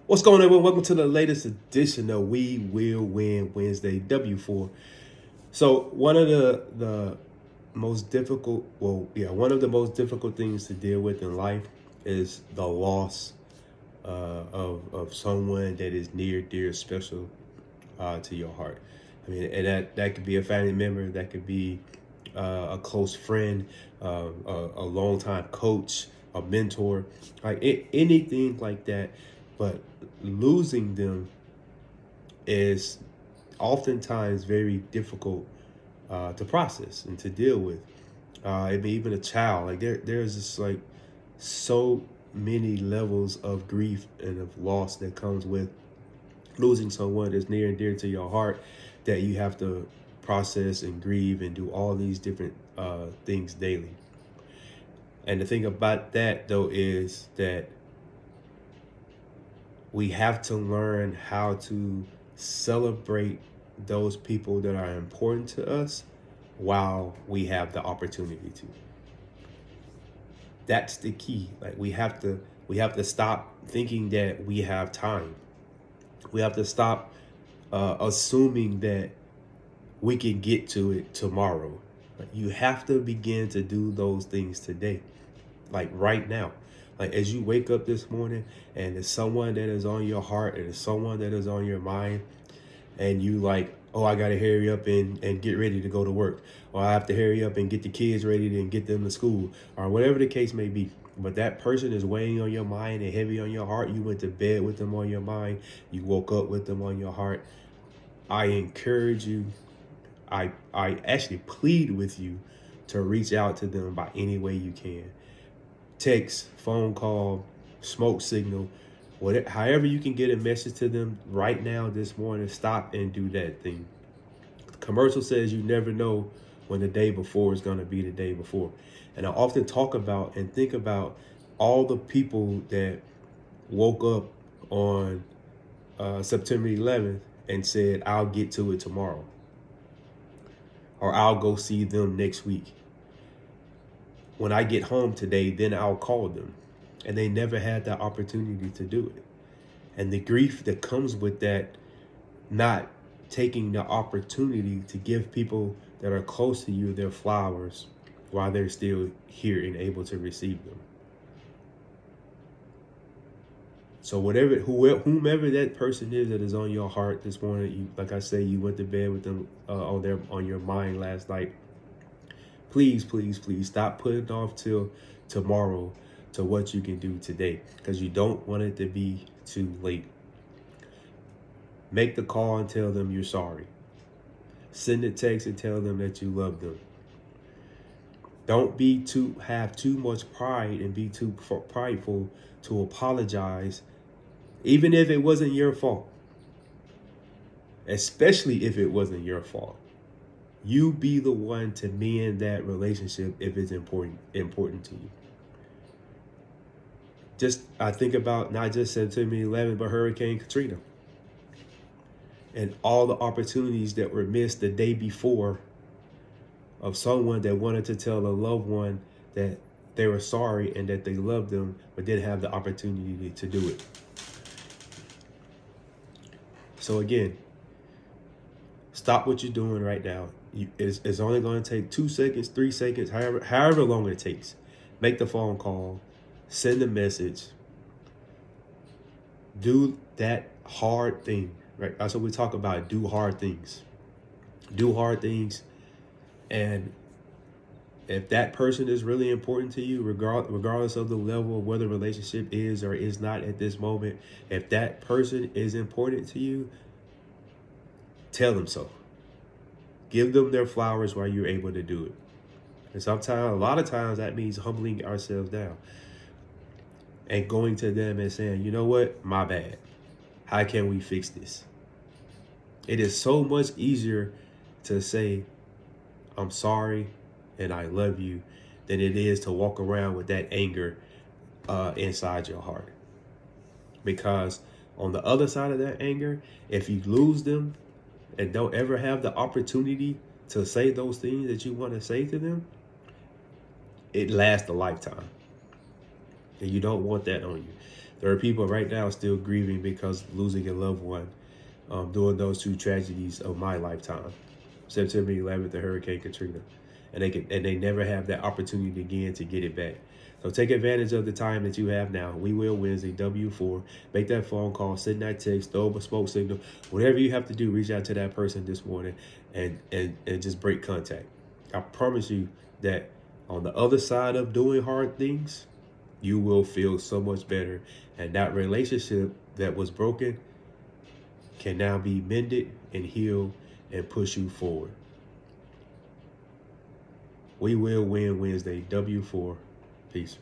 What's going on, everyone? Welcome to the latest edition of We Will Win Wednesday W4. So one of the most difficult, one of the most difficult things to deal with in life is the loss of someone that is near, dear, special to your heart. I mean, and that could be a family member, that could be a close friend, a longtime coach, a mentor, like anything like that. But losing them is oftentimes very difficult to process and to deal with. I mean, even a child, like there's just like so many levels of grief and of loss that comes with losing someone that's near and dear to your heart, that you have to process and grieve and do all these different things daily. And the thing about that, though, is that we have to learn how to celebrate those people that are important to us while we have the opportunity to. That's the key. Like we have to stop thinking that we have time. We have to stop assuming that we can get to it tomorrow. Like, you have to begin to do those things today, like right now. Like as you wake up this morning and there's someone that is on your heart and there's someone that is on your mind, and you like, oh, I gotta hurry up and get ready to go to work, or I have to hurry up and get the kids ready and get them to school, or whatever the case may be. But that person is weighing on your mind and heavy on your heart. You went to bed with them on your mind. You woke up with them on your heart. I encourage you, I actually plead with you to reach out to them by any way you can. Text, phone call, smoke signal, whatever, however you can get a message to them right now this morning. Stop and do that thing. The commercial says you never know when the day before is going to be the day before. And I often talk about and think about all the people that woke up on September 11th and said, I'll get to it tomorrow, or I'll go see them next week. When I get home today, then I'll call them. And they never had that opportunity to do it. And the grief that comes with that, not taking the opportunity to give people that are close to you their flowers while they're still here and able to receive them. So whomever that person is that is on your heart this morning, you, like I say, you went to bed with them on your mind last night. Please, please, please stop putting off till tomorrow to what you can do today, because you don't want it to be too late. Make the call and tell them you're sorry. Send a text and tell them that you love them. Don't have too much pride and be too prideful to apologize, even if it wasn't your fault. Especially if it wasn't your fault. You be the one to mend that relationship if it's important to you. I think about not just September 11th, but Hurricane Katrina. And all the opportunities that were missed the day before of someone that wanted to tell a loved one that they were sorry and that they loved them, but didn't have the opportunity to do it. So again, stop what you're doing right now. It's only going to take 2 seconds, 3 seconds, however long it takes. Make the phone call, send a message, do that hard thing, right? That's what we talk about. Do hard things. Do hard things. And if that person is really important to you, regardless of the level of whether the relationship is or is not at this moment, if that person is important to you, tell them so. Give them their flowers while you're able to do it. And a lot of times that means humbling ourselves down and going to them and saying, you know what, my bad. How can we fix this? It is so much easier to say, I'm sorry and I love you, than it is to walk around with that anger inside your heart. Because on the other side of that anger, if you lose them and don't ever have the opportunity to say those things that you want to say to them, it lasts a lifetime. And you don't want that on you. There are people right now still grieving because of losing a loved one during those two tragedies of my lifetime, September 11th and Hurricane Katrina, and they never have that opportunity again to get it back. So take advantage of the time that you have now. We Will Wednesday, W4. Make that phone call, send that text, throw up a smoke signal, whatever you have to do. Reach out to that person this morning and just break contact. I promise you that on the other side of doing hard things, you will feel so much better, and that relationship that was broken can now be mended and healed and push you forward. We Will Win Wednesday, W4. Peace.